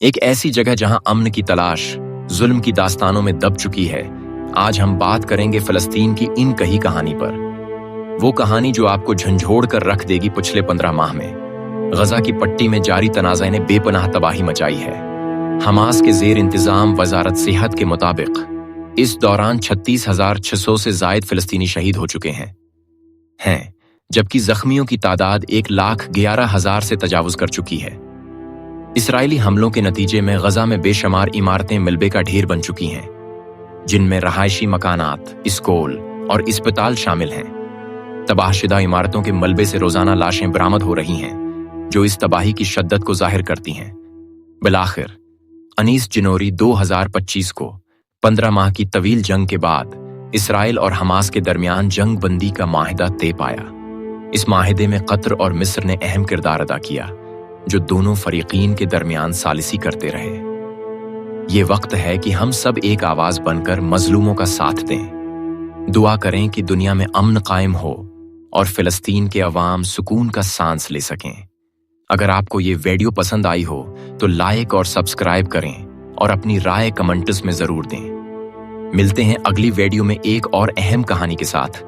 ایک ایسی جگہ جہاں امن کی تلاش ظلم کی داستانوں میں دب چکی ہے۔ آج ہم بات کریں گے فلسطین کی ان کہی کہانی پر، وہ کہانی جو آپ کو جھنجھوڑ کر رکھ دے گی۔ پچھلے 15 ماہ میں غزہ کی پٹی میں جاری تنازع نے بے پناہ تباہی مچائی ہے۔ حماس کے زیر انتظام وزارت صحت کے مطابق اس دوران 36,600 سے زائد فلسطینی شہید ہو چکے ہیں، جبکہ زخمیوں کی تعداد 1,11,000 سے تجاوز کر چکی ہے۔ اسرائیلی حملوں کے نتیجے میں غزہ میں بے شمار عمارتیں ملبے کا ڈھیر بن چکی ہیں، جن میں رہائشی مکانات، اسکول اور اسپتال شامل ہیں۔ تباہ شدہ عمارتوں کے ملبے سے روزانہ لاشیں برآمد ہو رہی ہیں، جو اس تباہی کی شدت کو ظاہر کرتی ہیں۔ بالآخر 19 جنوری 2025 کو 15 ماہ کی طویل جنگ کے بعد اسرائیل اور حماس کے درمیان جنگ بندی کا معاہدہ طے پایا۔ اس معاہدے میں قطر اور مصر نے اہم کردار ادا کیا، جو دونوں فریقین کے درمیان ثالثی کرتے رہے۔ یہ وقت ہے کہ ہم سب ایک آواز بن کر مظلوموں کا ساتھ دیں، دعا کریں کہ دنیا میں امن قائم ہو اور فلسطین کے عوام سکون کا سانس لے سکیں۔ اگر آپ کو یہ ویڈیو پسند آئی ہو تو لائک اور سبسکرائب کریں اور اپنی رائے کمنٹس میں ضرور دیں۔ ملتے ہیں اگلی ویڈیو میں ایک اور اہم کہانی کے ساتھ۔